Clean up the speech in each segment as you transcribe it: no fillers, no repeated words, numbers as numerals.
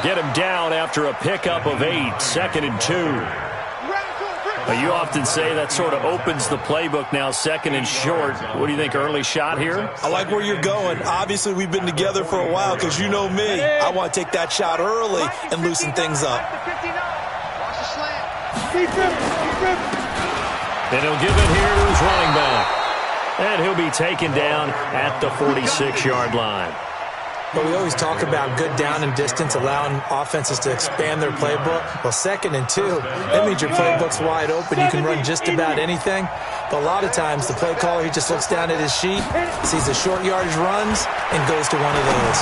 get him down after a pickup of 8, 2nd and 2. You often say that sort of opens the playbook now, 2nd and short. What do you think, early shot here? I like where you're going. Obviously, we've been together for a while because you know me. I want to take that shot early and loosen things up. And he'll give it here to his running back. And he'll be taken down at the 46-yard line. But we always talk about good down and distance, allowing offenses to expand their playbook. Well, 2nd and 2, that means your playbook's wide open. You can run just about anything. But a lot of times, the play caller, he just looks down at his sheet, sees the short yardage runs, and goes to one of those.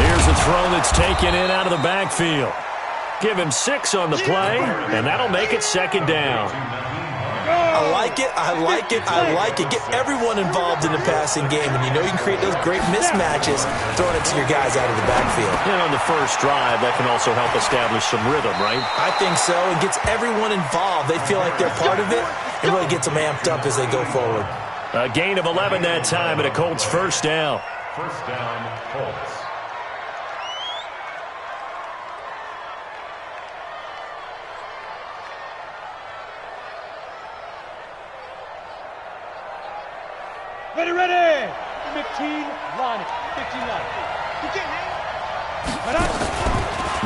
Here's a throw that's taken in out of the backfield. Give him 6 on the play, and that'll make it 2nd down. I like it, I like it, I like it. Get everyone involved in the passing game, and you know you can create those great mismatches throwing it to your guys out of the backfield. And on the first drive, that can also help establish some rhythm, right? I think so. It gets everyone involved. They feel like they're part of it. It really gets them amped up as they go forward. A gain of 11 that time, and a Colts first down. First down, Colts. Ready. 15 line. 15 line.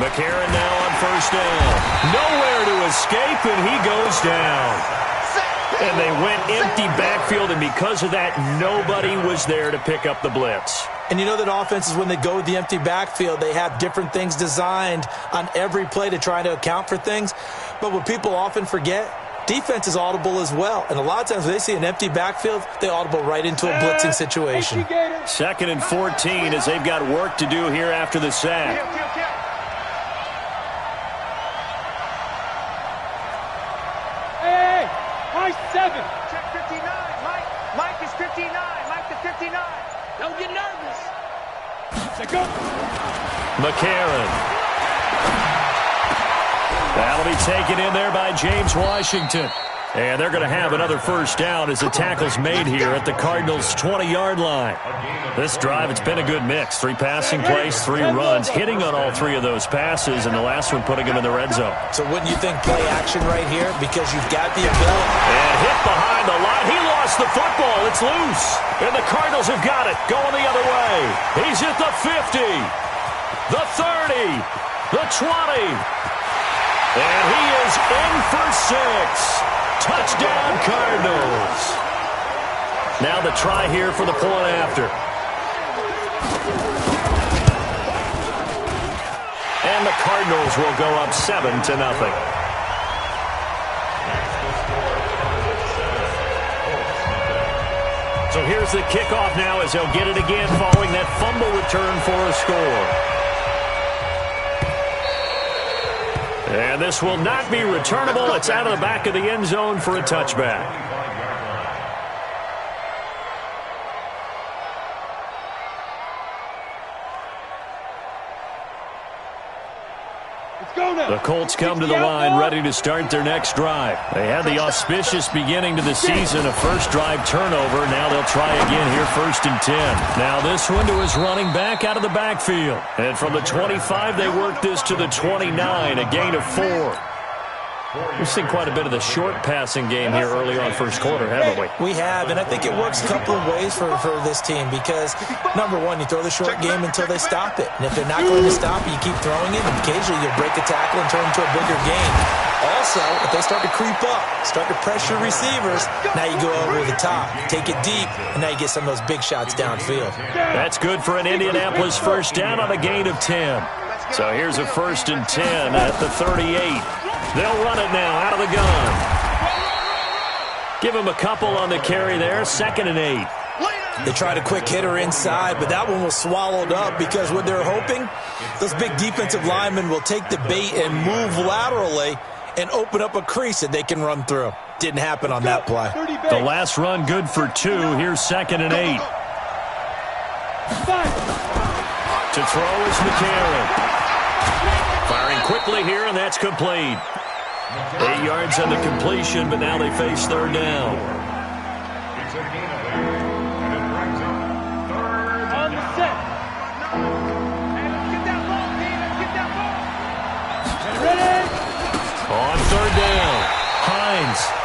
McCarron now on first down. Nowhere to escape, and he goes down. And they went empty backfield, and because of that, nobody was there to pick up the blitz. And you know that offenses, when they go with the empty backfield, they have different things designed on every play to try to account for things. But what people often forget, defense is audible as well. And a lot of times when they see an empty backfield, they audible right into a blitzing situation. 2nd and 14 as they've got work to do here after the sack. Hey, Mike 7. Check 59. Mike is 59. Mike to 59. Don't get nervous. Check go. McCarron. That'll be taken in there by James Washington. And they're going to have another first down as the tackle's made here at the Cardinals' 20-yard line. This drive, it's been a good mix. 3 passing plays, 3 runs, hitting on all 3 of those passes, and the last one putting him in the red zone. So wouldn't you think play action right here? Because you've got the ability. And hit behind the line. He lost the football. It's loose. And the Cardinals have got it. Going the other way. He's at the 50, the 30, the 20. And he is in for 6. Touchdown, Cardinals. Now the try here for the point after. And the Cardinals will go up 7-0. So here's the kickoff now as they'll get it again following that fumble return for a score. And this will not be returnable. It's out of the back of the end zone for a touchback. The Colts come to the line ready to start their next drive. They had the auspicious beginning to the season, a first drive turnover. Now they'll try again here, 1st and 10. Now this one to his running back out of the backfield. And from the 25, they work this to the 29, a gain of 4. We've seen quite a bit of the short passing game here early on first quarter, haven't we? We have, and I think it works a couple of ways for this team because, number one, you throw the short game until they stop it. And if they're not going to stop it, you keep throwing it, and occasionally you'll break a tackle and turn into a bigger game. Also, if they start to creep up, start to pressure receivers, now you go over the top, take it deep, and now you get some of those big shots downfield. That's good for an Indianapolis first down on a gain of 10. So here's a 1st and 10 at the 38. They'll run it now out of the gun. Give him a couple on the carry there. 2nd and 8. They tried a quick hitter inside, but that one was swallowed up because what they're hoping, those big defensive linemen will take the bait and move laterally and open up a crease that they can run through. Didn't happen on that play. The last run good for 2. Here's 2nd and 8. To throw is McCarron. Firing quickly here, and that's complete. 8 yards on the completion, but now they face 3rd down. On the set.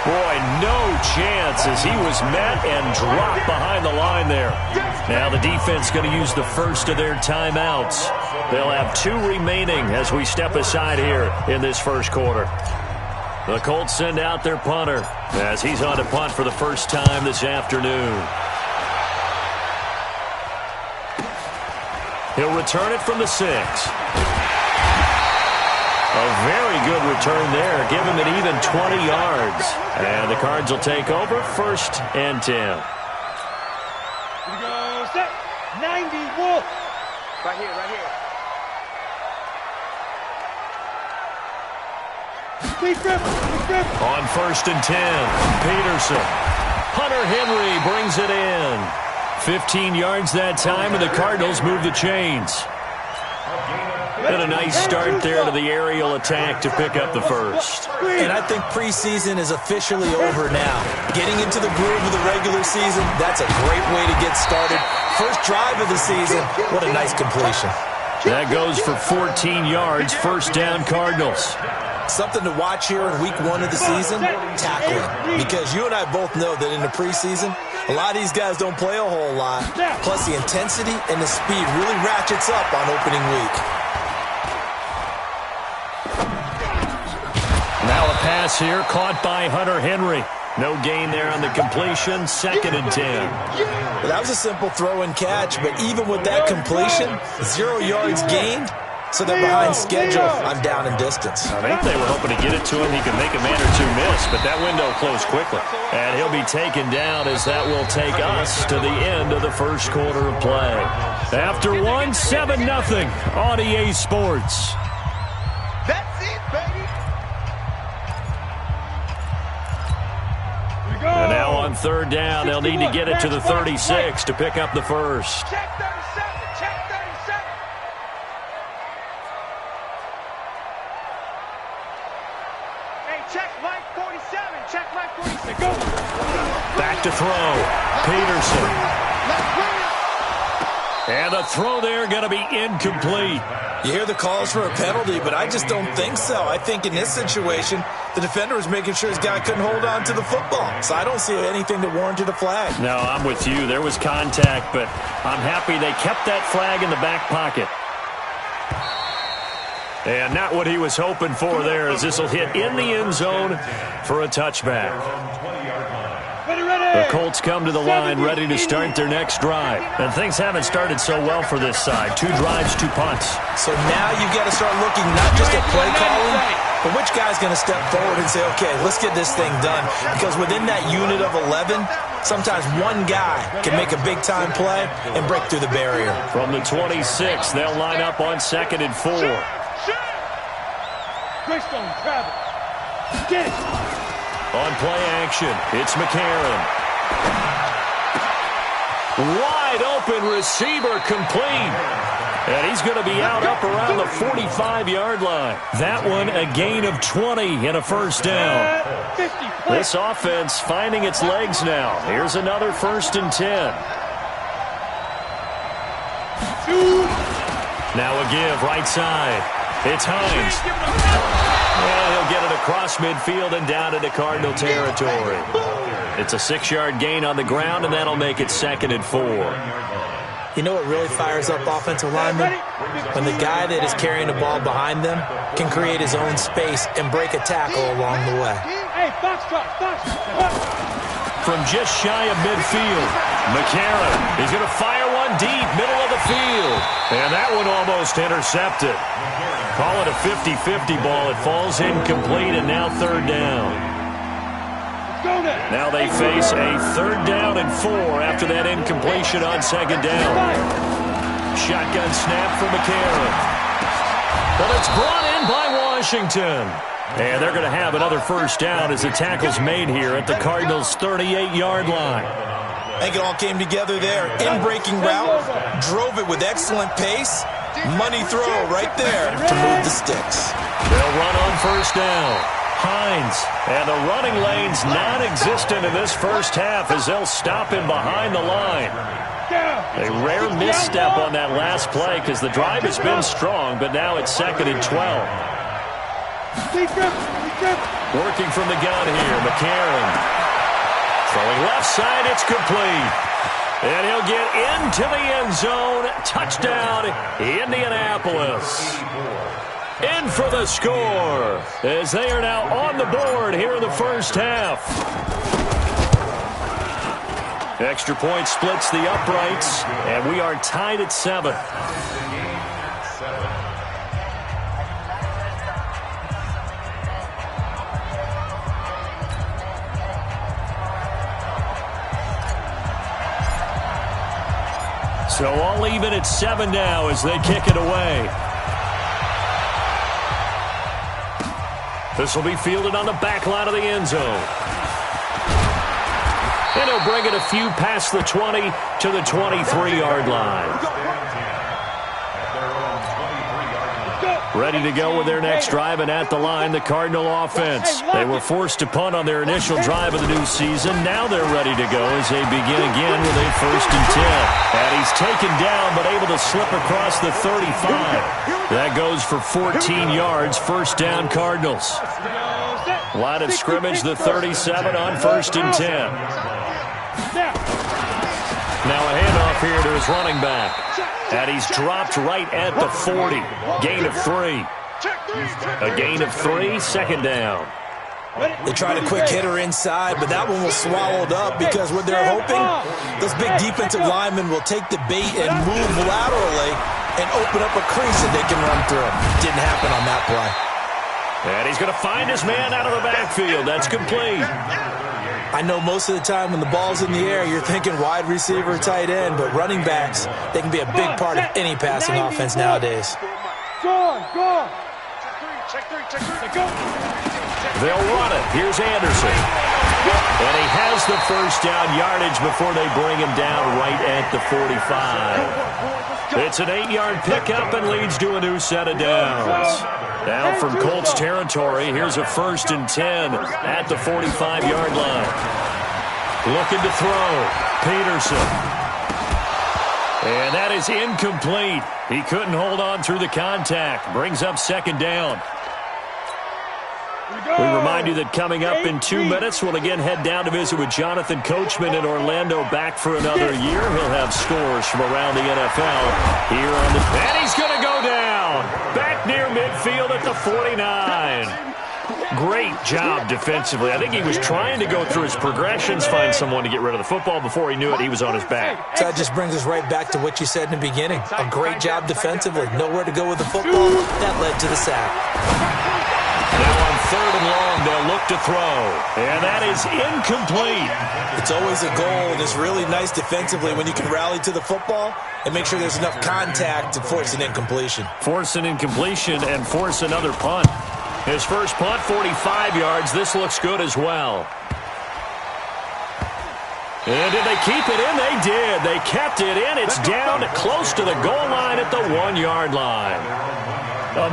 Boy, no chance as he was met and dropped behind the line there. Now the defense going to use the first of their timeouts. They'll have 2 remaining as we step aside here in this first quarter. The Colts send out their punter as he's on to punt for the first time this afternoon. He'll return it from the 6. A very good return there. Give him an even 20 yards. And the Cards will take over 1st and 10. Here we go, set. 90 Wolf. Right here, right here. Big grip, big grip. On 1st and 10, Peterson. Hunter Henry brings it in. 15 yards that time, and the Cardinals move the chains. And a nice start there to the aerial attack to pick up the first. And I think preseason is officially over now. Getting into the groove of the regular season, that's a great way to get started. First drive of the season, what a nice completion. That goes for 14 yards, 1st down Cardinals. Something to watch here in week 1 of the season, tackling. Because you and I both know that in the preseason, a lot of these guys don't play a whole lot. Plus the intensity and the speed really ratchets up on opening week. Now a pass here, caught by Hunter Henry. No gain there on the completion, 2nd and 10. Well, that was a simple throw and catch, but even with that completion, 0 yards gained, so they're behind schedule on down and distance. I think they were hoping to get it to him. He could make a man or 2 miss, but that window closed quickly. And he'll be taken down as that will take us to the end of the first quarter of play. After 1, 7-0 on EA Sports. That's it, baby. And now on 3rd down, they'll need to get it to the 36 to pick up the first. Check 37, check 37. Hey, check Mike 47, check Mike 46. Go. Back to throw. Peterson. And the throw there going to be incomplete. You hear the calls for a penalty, but I just don't think so. I think in this situation, the defender was making sure his guy couldn't hold on to the football. So I don't see anything that warranted a flag. No, I'm with you. There was contact, but I'm happy they kept that flag in the back pocket. And not what he was hoping for there, as this will hit in the end zone for a touchback. The Colts come to the line ready to start their next drive. And things haven't started so well for this side. 2 drives, 2 punts. So now you've got to start looking not just at play calling, but which guy's going to step forward and say, okay, let's get this thing done. Because within that unit of 11, sometimes one guy can make a big-time play and break through the barrier. From the 26, they'll line up on 2nd and 4. Greystone, travel. Get it. On play action, it's McCarron. Wide open receiver complete. And he's going to be out up around the 45-yard line. That one a gain of 20 and a 1st down. This offense finding its legs now. Here's another 1st and 10. Now a give right side. It's Hines. Well, he'll get it across midfield and down into Cardinal territory. It's a 6-yard gain on the ground, and that'll make it 2nd and 4. You know what really fires up offensive linemen? When the guy that is carrying the ball behind them can create his own space and break a tackle along the way. Hey, box drop, box. From just shy of midfield, McCarron is going to fire one deep, middle of the field. And that one almost intercepted. Call it a 50-50 ball. It falls incomplete, and now 3rd down. Now they face a 3rd down and 4 after that incompletion on 2nd down. Shotgun snap for McCarron. But it's brought in by Washington. And they're going to have another 1st down as the tackle's made here at the Cardinals' 38-yard line. I think it all came together there. In-breaking route, drove it with excellent pace. Money throw right there to move the sticks. They'll run on 1st down. Hines. And the running lane's non-existent in this first half as they'll stop him behind the line. A rare misstep on that last play because the drive has been strong, but now it's 2nd and 12. Working from the gun here, McCarron. Throwing left side, it's complete. And he'll get into the end zone. Touchdown, Indianapolis. In for the score, as they are now on the board here in the first half. Extra point splits the uprights, and we are tied at 7. So all even at 7 now as they kick it away. This will be fielded on the back line of the end zone. And he'll bring it a few past the 20 to the 23-yard line. Ready to go with their next drive, and at the line, the Cardinal offense. They were forced to punt on their initial drive of the new season. Now they're ready to go as they begin again with a 1st and 10. And he's taken down, but able to slip across the 35. That goes for 14 yards, 1st down Cardinals. Line of scrimmage, the 37 on 1st and 10. Now a handoff here to his running back. And he's dropped right at the 40. Gain of 3. A gain of 3, 2nd down. They tried a quick hitter inside, but that one was swallowed up because what they're hoping, those big defensive linemen will take the bait and move laterally and open up a crease that they can run through. Didn't happen on that play. And he's going to find his man out of the backfield. That's complete. I know most of the time when the ball's in the air, you're thinking wide receiver, tight end, but running backs, they can be a big part of any passing offense nowadays. They'll run it. Here's Anderson. And he has the 1st down yardage before they bring him down right at the 45. It's an 8-yard pickup and leads to a new set of downs. Now from Colts territory, here's a 1st and 10 at the 45-yard line. Looking to throw. Peterson. And that is incomplete. He couldn't hold on through the contact. Brings up 2nd down. We remind you that coming up in 2 minutes, we'll again head down to visit with Jonathan Coachman in Orlando, back for another year. He'll have scores from around the NFL here on the... And he's going to go down. Back near midfield at the 49. Great job defensively. I think he was trying to go through his progressions, find someone to get rid of the football. Before he knew it, he was on his back. So that just brings us right back to what you said in the beginning. A great job defensively. Nowhere to go with the football. That led to the sack. Now on 3rd and long, they'll look to throw. And that is incomplete. It's always a goal, and it's really nice defensively when you can rally to the football and make sure there's enough contact to force an incompletion. Force an incompletion and force another punt. His first punt, 45 yards. This looks good as well. And did they keep it in? They did. They kept it in. It's down close to the goal line at the 1-yard line.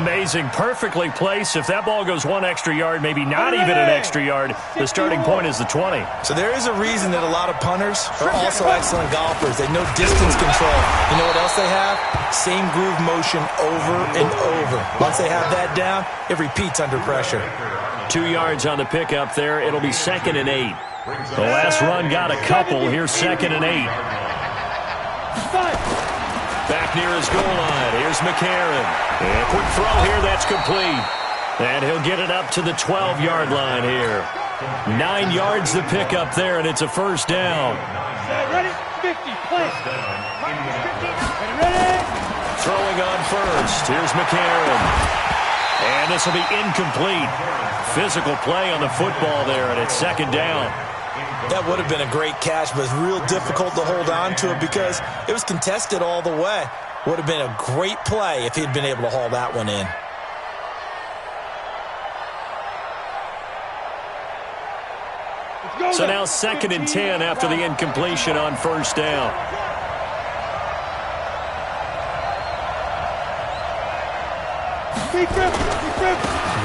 Amazing. Perfectly placed. If that ball goes 1 extra yard, maybe not even an extra yard, the starting point is the 20. So there is a reason that a lot of punters are also excellent golfers. They know distance control. You know what else they have? Same groove motion over and over. Once they have that down, it repeats under pressure. 2 yards on the pickup there. It'll be 2nd and 8. The last run got a couple. Here's 2nd and 8. Back near his goal line. Here's McCarron. And quick throw here. That's complete. And he'll get it up to the 12-yard line here. 9 yards the pickup there, and it's a 1st down. Ready? 50, play. Ready? Throwing on 1st. Here's McCarron. And this will be incomplete. Physical play on the football there, and it's 2nd down. That would have been a great catch, but it's real difficult to hold on to it because it was contested all the way. Would have been a great play if he'd been able to haul that one in. So now 2nd and 10 after the incompletion on 1st down.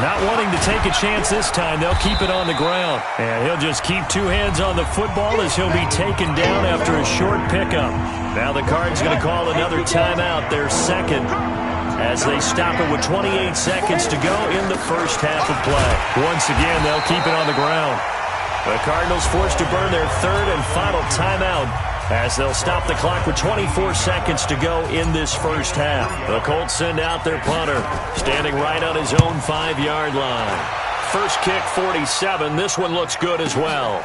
Not wanting to take a chance this time, they'll keep it on the ground. And he'll just keep 2 hands on the football as he'll be taken down after a short pickup. Now the Cards going to call another timeout, their 2nd. as they stop it with 28 seconds to go in the first half of play. Once again, they'll keep it on the ground. The Cardinals forced to burn their third and final timeout as they'll stop the clock with 24 seconds to go in this first half. The Colts send out their punter, standing right on his own 5-yard line. First kick, 47. This one looks good as well.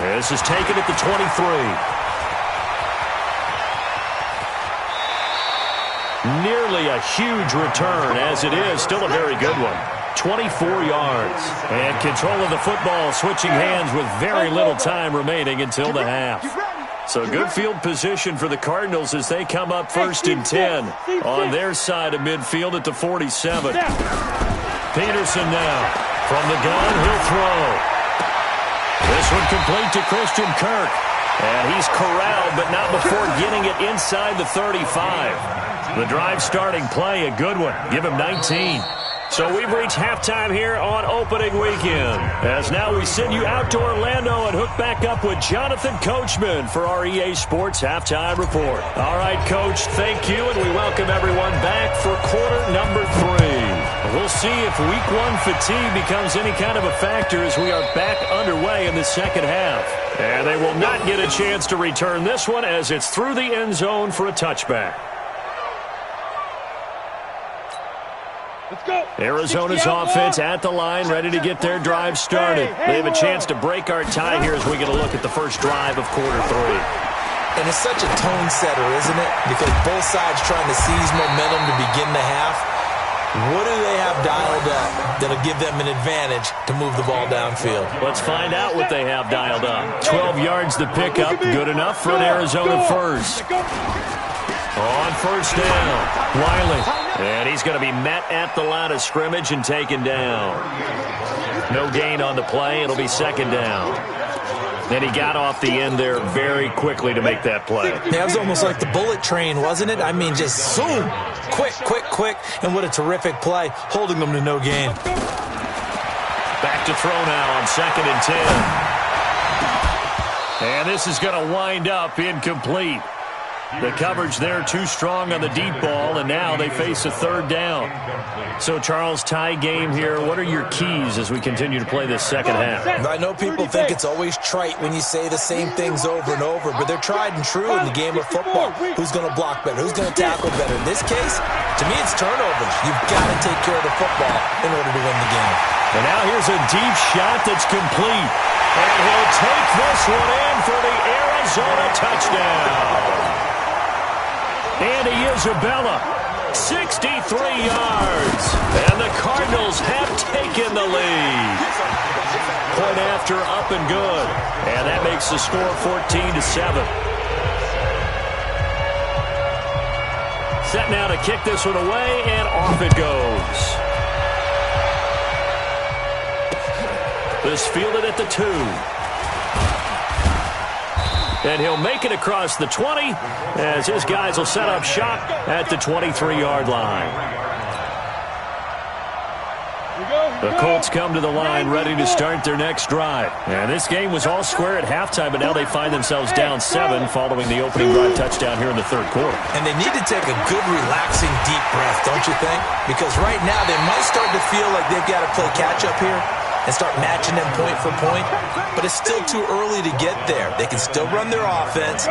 This is taken at the 23. Nearly a huge return, as it is. Still a very good one. 24 yards. And control of the football switching hands with very little time remaining until the half. So good field position for the Cardinals as they come up first and 10 on their side of midfield at the 47. Peterson now. From the gun, he'll throw. This one complete to Christian Kirk. And he's corralled, but not before getting it inside the 35. The drive starting play, a good one. Give him 19. So we've reached halftime here on opening weekend. As now we send you out to Orlando and hook back up with Jonathan Coachman for our EA Sports Halftime Report. All right, Coach, thank you, and we welcome everyone back for quarter number 3. We'll see if week 1 fatigue becomes any kind of a factor as we are back underway in the second half. And they will not get a chance to return this one as it's through the end zone for a touchback. Arizona's offense at the line, ready to get their drive started. They have a chance to break our tie here as we get a look at the first drive of quarter 3. And it's such a tone setter, isn't it? Because both sides trying to seize momentum to begin the half. What do they have dialed up that'll give them an advantage to move the ball downfield? Let's find out what they have dialed up. 12 yards to pick up, good enough for an Arizona first. On first down, Wiley. And he's going to be met at the line of scrimmage and taken down. No gain on the play. It'll be second down. And he got off the end there very quickly to make that play. Yeah, it was almost like the bullet train, wasn't it? I mean, just zoom. Quick, quick, quick. And what a terrific play, holding them to no gain. Back to throw now on second and 10. And this is going to wind up incomplete. The coverage there too strong on the deep ball, and now they face a third down. So, Charles, tie game here. What are your keys as we continue to play this second half? I know people think it's always trite when you say the same things over and over, but they're tried and true in the game of football. Who's going to block better? Who's going to tackle better? In this case, to me, it's turnovers. You've got to take care of the football in order to win the game. And now here's a deep shot that's complete. And he'll take this one in for the Arizona touchdown. Andy Isabella, 63 yards. And the Cardinals have taken the lead. Point after, up and good. And that makes the score 14-7. Set now to kick this one away, and off it goes. This fielded at the 2. And he'll make it across the 20 as his guys will set up shop at the 23-yard line. The Colts come to the line ready to start their next drive. And this game was all square at halftime, but now they find themselves down 7 following the opening drive touchdown here in the third quarter. And they need to take a good, relaxing, deep breath, don't you think? Because right now they might start to feel like they've got to play catch-up here and start matching them point for point. But it's still too early to get there. They can still run their offense.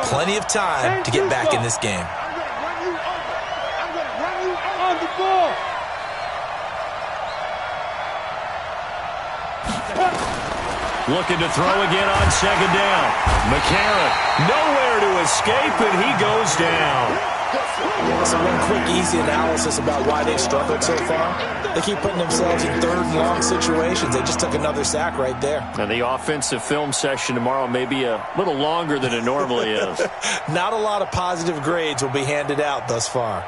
Plenty of time to get back in this game. I'm going to run you on the ball. Looking to throw again on second down. McCarron, nowhere to escape, and he goes down. So one quick, easy analysis about why they've struggled so far. They keep putting themselves in third and long situations. They just took another sack right there. And the offensive film session tomorrow may be a little longer than it normally is. Not a lot of positive grades will be handed out thus far.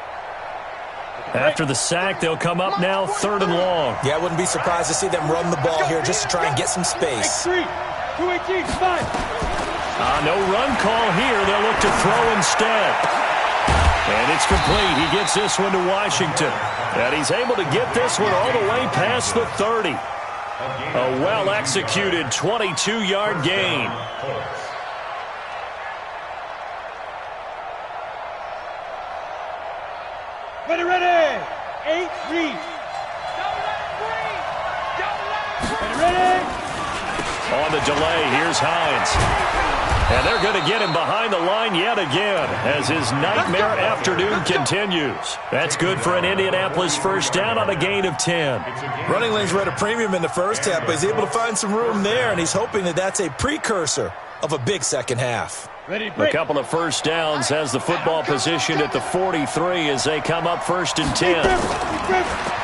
After the sack, they'll come up now third and long. Yeah, I wouldn't be surprised to see them run the ball here just to try and get some space. No run call here. They'll look to throw instead. And it's complete. He gets this one to Washington. And he's able to get this one all the way past the 30. A well-executed 22-yard gain. Ready. breathe. Don't let him breathe. Don't let him breathe. Ready? On the delay, here's Hines. And they're going to get him behind the line yet again as his nightmare afternoon continues. That's good for an Indianapolis first down on a gain of 10. Running lanes were at a premium in the first half, but he's able to find some room there, and he's hoping that that's a precursor of a big second half. Ready, A break. couple of first downs has the football positioned at the 43 as they come up first and 10.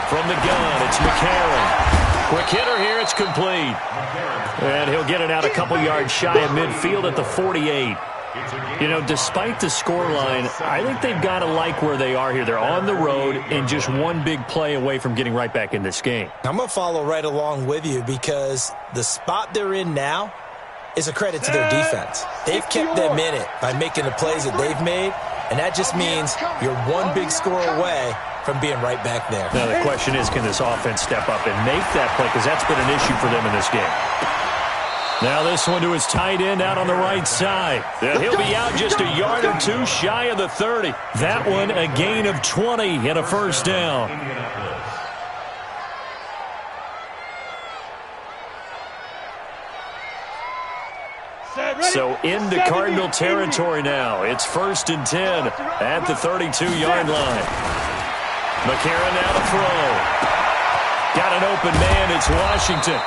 From the gun, it's McCarron. Quick hitter here, it's complete. And he'll get it out a couple yards shy of midfield at the 48. You know, despite the scoreline, I think they've got to like where they are here. They're on the road and just one big play away from getting right back in this game. I'm going to follow right along with you because the spot they're in now is a credit to their defense. They've kept them in it by making the plays that they've made, and that just means you're one big score away from being right back there. Now the question is, can this offense step up and make that play? Because that's been an issue for them in this game. Now this one to his tight end out on the right side. And he'll be out just a yard or two shy of the 30. That one a gain of 20 and a first down. So into Cardinal territory now. It's first and 10 at the 32-yard line. McCarron now to throw. Got an open man. It's Washington.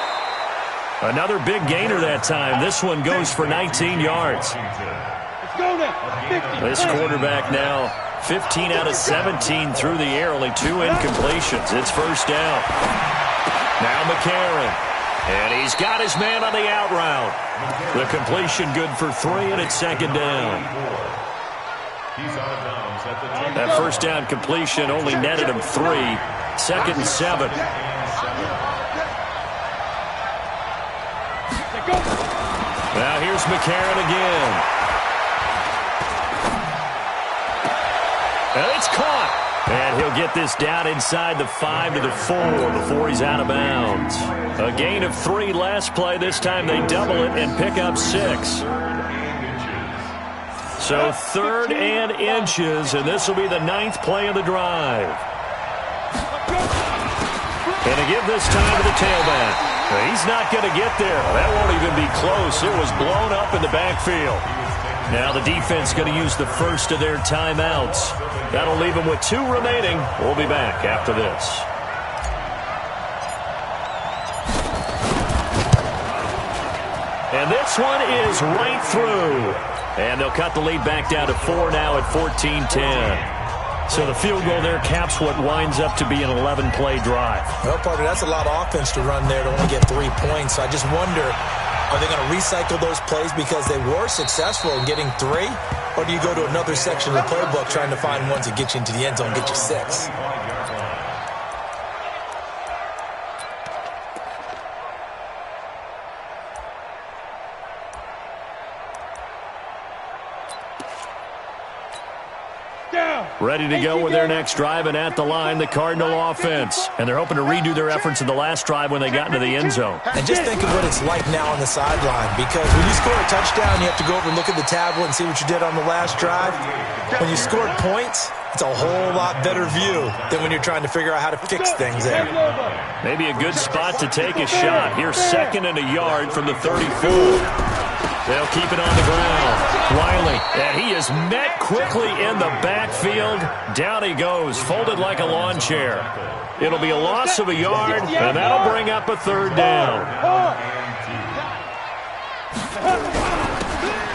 Another big gainer that time. This one goes for 19 yards. This quarterback now 15 out of 17 through the air. Only 2 incompletions. It's first down. Now McCarron. And he's got his man on the out route. The completion good for 3, and it's second down. That first down completion only netted him 3. Second and 7. Now here's McCarron again. And it's caught. And he'll get this down inside the 5 to the 4 before he's out of bounds. A gain of 3 last play. This time they double it and pick up 6. So 3rd and inches, and this will be the 9th play of the drive. And a give this time to the tailback. He's not going to get there. That won't even be close. It was blown up in the backfield. Now the defense going to use the first of their timeouts. That'll leave them with 2 remaining. We'll be back after this. And this one is right through. And they'll cut the lead back down to 4 now at 14-10. So the field goal there caps what winds up to be an 11-play drive. Well, partner, that's a lot of offense to run there to only get 3 points. So I just wonder, are they going to recycle those plays because they were successful in getting 3? Or do you go to another section of the playbook trying to find ones that get you into the end zone and get you 6? Ready to go with their next drive, and at the line, the Cardinal offense. And they're hoping to redo their efforts in the last drive when they got into the end zone. And just think of what it's like now on the sideline, because when you score a touchdown, you have to go over and look at the tablet and see what you did on the last drive. When you scored points, it's a whole lot better view than when you're trying to figure out how to fix things there. Maybe a good spot to take a shot. Here's 2nd and a yard from the 34. They'll keep it on the ground. Wiley, and he is met quickly in the backfield. Down he goes, folded like a lawn chair. It'll be a loss of a yard, and that'll bring up a 3rd down.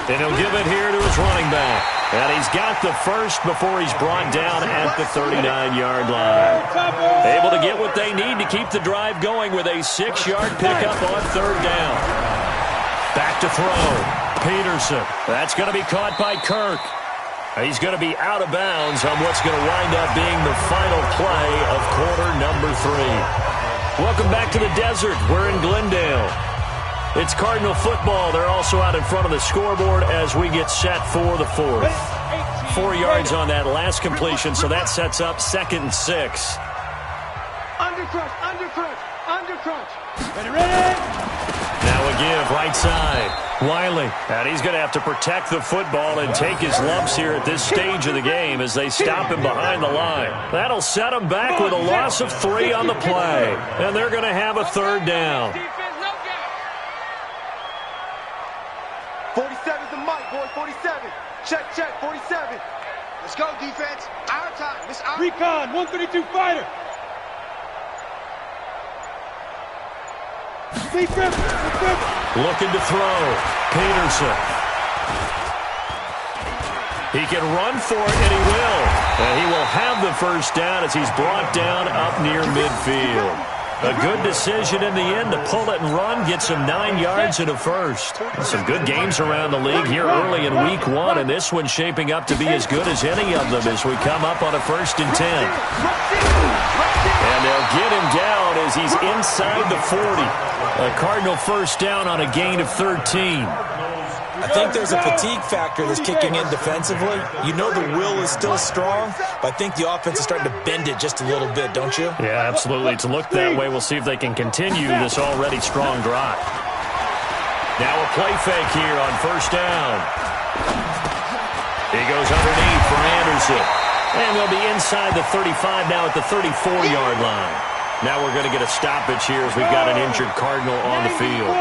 And he'll give it here to his running back. And he's got the first before he's brought down at the 39-yard line. Able to get what they need to keep the drive going with a 6-yard pickup on 3rd down. Back to throw. Peterson. That's going to be caught by Kirk. He's going to be out of bounds on what's going to wind up being the final play of quarter number 3. Welcome back to the desert. We're in Glendale. It's Cardinal football. They're also out in front of the scoreboard as we get set for the 4th. 4 yards on that last completion, so that sets up 2nd and 6. Under crunch, under crunch, under crunch. Ready? Now a give, right side. Wiley. And he's going to have to protect the football and take his lumps here at this stage of the game as they stop him behind the line. That'll set him back with a loss of 3 on the play. And they're going to have a third down. 47's the mic, boy. 47. Check, 47. Let's go, defense. Our time. It's our Recon, 132 fighter. Looking to throw. Peterson. He can run for it, and he will. And he will have the first down as he's brought down up near midfield. A good decision in the end to pull it and run, gets him 9 yards and a first. Some good games around the league here early in week 1, and this one's shaping up to be as good as any of them as we come up on a 1st and 10. And they'll get him down as he's inside the 40. A Cardinal first down on a gain of 13. I think there's a fatigue factor that's kicking in defensively. You know the will is still strong, but I think the offense is starting to bend it just a little bit, don't you? Yeah, absolutely. It's looked that way. We'll see if they can continue this already strong drive. Now a play fake here on first down. He goes underneath for Anderson. And they'll be inside the 35 now at the 34-yard line. Now we're going to get a stoppage here as we've got an injured Cardinal on the field.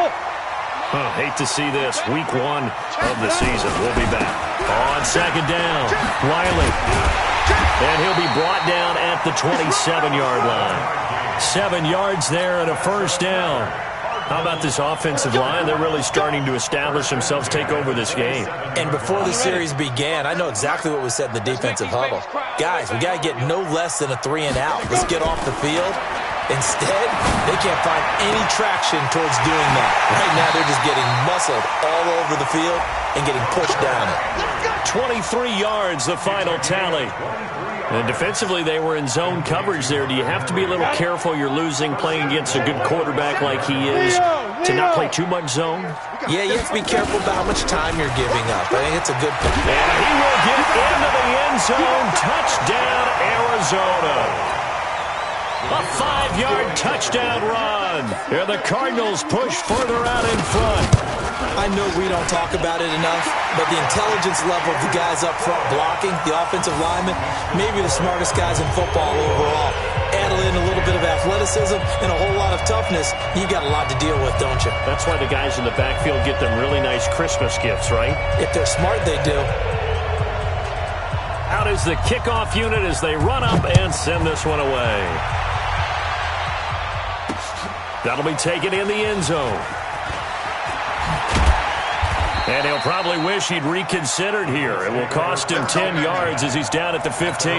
Hate to see this. Week 1 of the season. We'll be back. On second down, Wiley. And he'll be brought down at the 27-yard line. 7 yards there and a first down. How about this offensive line? They're really starting to establish themselves, take over this game. And before the series began, I know exactly what was said in the defensive huddle. Guys, we got to get no less than a 3 and out. Let's get off the field. Instead, they can't find any traction towards doing that. Right now, they're just getting muscled all over the field and getting pushed down it. 23 yards, the final tally. And defensively, they were in zone coverage there. Do you have to be a little careful? You're losing, playing against a good quarterback like he is, to not play too much zone? Yeah, you have to be careful about how much time you're giving up. I think it's a good point. And he will get into the end zone. Touchdown, Arizona. A 5-yard touchdown run. Yeah, the Cardinals push further out in front. I know we don't talk about it enough, but the intelligence level of the guys up front blocking, the offensive linemen, maybe the smartest guys in football overall. Add in a little bit of athleticism and a whole lot of toughness, you got a lot to deal with, don't you? That's why the guys in the backfield get them really nice Christmas gifts, right? If they're smart, they do. Out is the kickoff unit as they run up and send this one away. That'll be taken in the end zone. And he'll probably wish he'd reconsidered here. It will cost him 10 yards as he's down at the 15.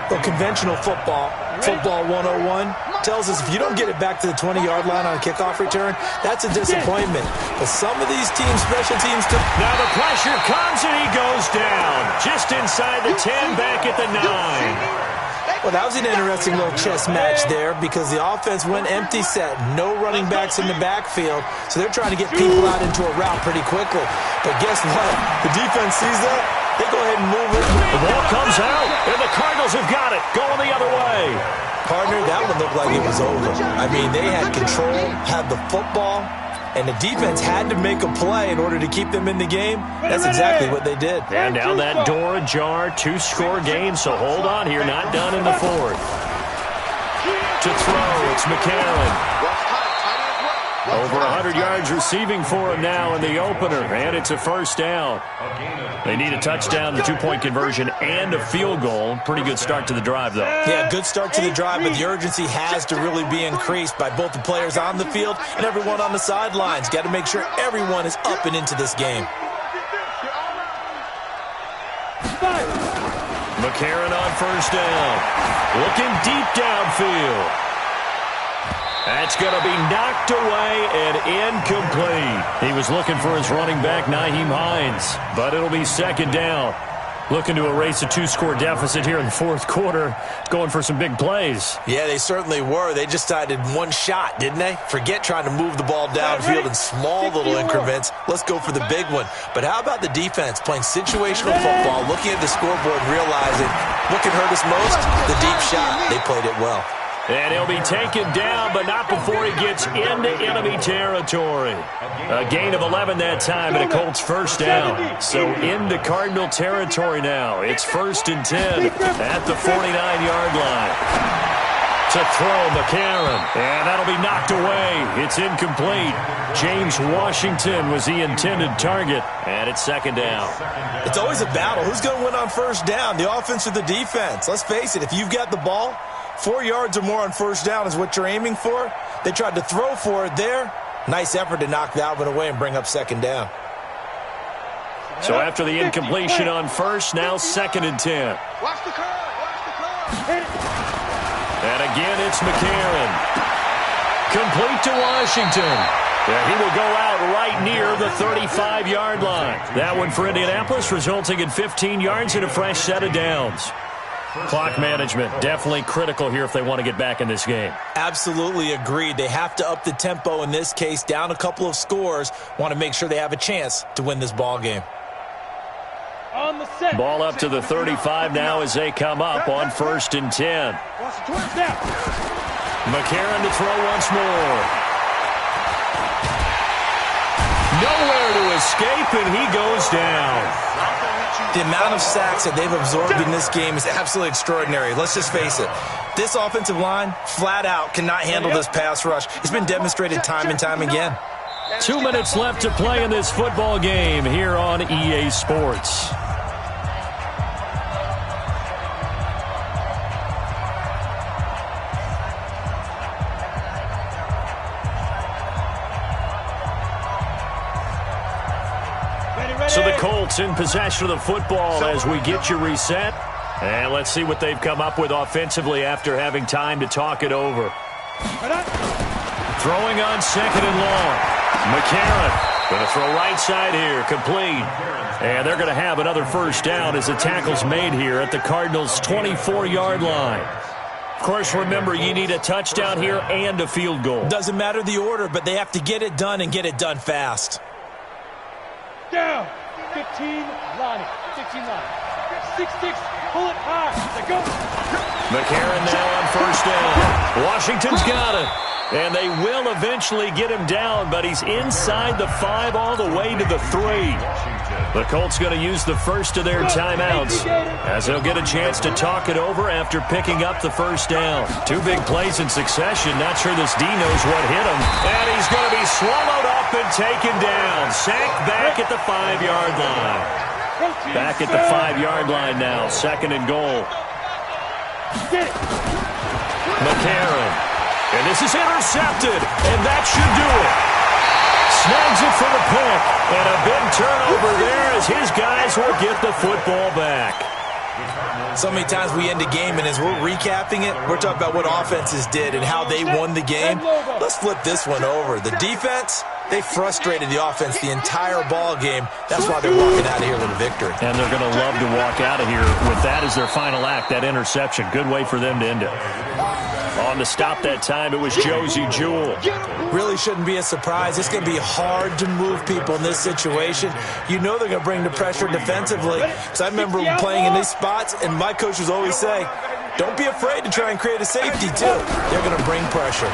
Well, conventional football 101, tells us if you don't get it back to the 20-yard line on a kickoff return, that's a disappointment. But some of these teams, special teams... Now the pressure comes and he goes down. Just inside the 10, back at the 9. Well, that was an interesting little chess match there because the offense went empty set. No running backs in the backfield, so they're trying to get people out into a route pretty quickly. But guess what? The defense sees that. They go ahead and move it. The ball comes out, and the Cardinals have got it. Going the other way. Partner, that one looked like it was over. I mean, they had control, had the football, and the defense had to make a play in order to keep them in the game. That's exactly what they did. And now that door ajar, 2-score game, so hold on here, not done in the 4th. To throw, it's McCarron. Over 100 yards receiving for him now in the opener, and it's a first down. They need a touchdown, the 2-point conversion, and a field goal. Pretty good start to the drive, though. Yeah, good start to the drive, but the urgency has to really be increased by both the players on the field and everyone on the sidelines. Got to make sure everyone is up and into this game. McCarron on first down. Looking deep downfield. That's going to be knocked away and incomplete. He was looking for his running back, Nyheim Hines, but it'll be second down. Looking to erase a 2-score deficit here in the 4th quarter, going for some big plays. Yeah, they certainly were. They just decided one shot, didn't they? Forget trying to move the ball downfield in small little increments. Let's go for the big one. But how about the defense playing situational football, looking at the scoreboard and realizing what can hurt us most? The deep shot. They played it well. And he'll be taken down, but not before he gets into enemy territory. A gain of 11 that time, and a Colts first down. So into Cardinal territory now. It's 1st and 10 at the 49-yard line. To throw, McCarron, and that'll be knocked away. It's incomplete. James Washington was the intended target, and it's 2nd down. It's always a battle. Who's going to win on 1st down, the offense or the defense? Let's face it, if you've got the ball, 4 yards or more on 1st down is what you're aiming for. They tried to throw for it there. Nice effort to knock that one away and bring up 2nd down. So after the incompletion on 1st, now 2nd and 10. Watch the curve. Watch the curve. And again, it's McCarron. Complete to Washington. Yeah, he will go out right near the 35-yard line. That one for Indianapolis, resulting in 15 yards and a fresh set of downs. Clock management, definitely critical here if they want to get back in this game. Absolutely agreed. They have to up the tempo in this case, down a couple of scores. Want to make sure they have a chance to win this ball game. Ball up to the 35 now as they come up on 1st and 10. McCarron to throw once more. Nowhere to escape, and he goes down. The amount of sacks that they've absorbed in this game is absolutely extraordinary. Let's just face it. This offensive line, flat out, cannot handle this pass rush. It's been demonstrated time and time again. 2 minutes left to play in this football game here on EA Sports. So the Colts in possession of the football as we get you reset. And let's see what they've come up with offensively after having time to talk it over. Throwing on 2nd and long. McCarron going to throw right side here, complete. And they're going to have another 1st down as the tackle's made here at the Cardinals' 24-yard line. Of course, remember, you need a touchdown here and a field goal. Doesn't matter the order, but they have to get it done and get it done fast. Down. 15, Lonnie. 15, Lonnie. 6-6, pull it high. They go. McCarron now on 1st down. Washington's got it. And they will eventually get him down, but he's inside the 5 all the way to the 3. The Colts going to use the first of their timeouts as they'll get a chance to talk it over after picking up the 1st down. 2 big plays in succession. Not sure this D knows what hit him. And he's going to be swallowed up and taken down. Sacked back at the 5-yard line. Back at the 5-yard line now. 2nd and goal. McCarron. And this is intercepted, and that should do it. Snags it for the pick, and a big turnover there as his guys will get the football back. So many times we end a game, and as we're recapping it, we're talking about what offenses did and how they won the game. Let's flip this one over. The defense, they frustrated the offense the entire ball game. That's why they're walking out of here with a victory. And they're going to love to walk out of here with that as their final act, that interception. Good way for them to end it. On the stop that time, it was Josie Jewell. Really shouldn't be a surprise. It's going to be hard to move people in this situation. You know they're going to bring the pressure defensively. Because I remember playing in these spots, and my coaches always say, don't be afraid to try and create a safety, too. They're going to bring pressure.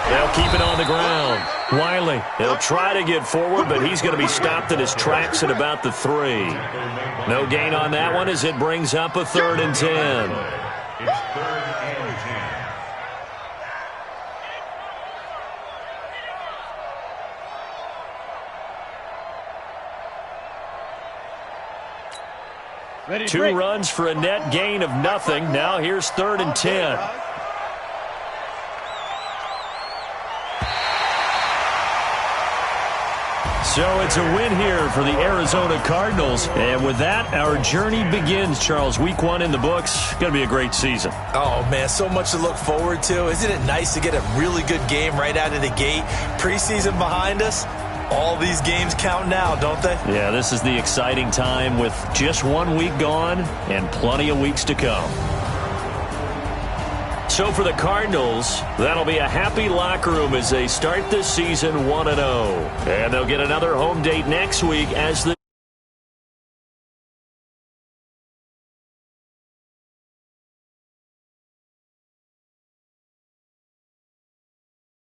They'll keep it on the ground. Wiley, he'll try to get forward, but he's going to be stopped in his tracks at about the 3. No gain on that one as it brings up a 3rd and 10. It's 3rd and 10. Two runs for a net gain of nothing. Now here's 3rd and 10. So it's a win here for the Arizona Cardinals. And with that, our journey begins, Charles. Week 1 in the books. Going to be a great season. Oh, man, so much to look forward to. Isn't it nice to get a really good game right out of the gate? Preseason behind us. All these games count now, don't they? Yeah, this is the exciting time with just 1 week gone and plenty of weeks to come. So for the Cardinals, that'll be a happy locker room as they start this season 1-0. And they'll get another home date next week as the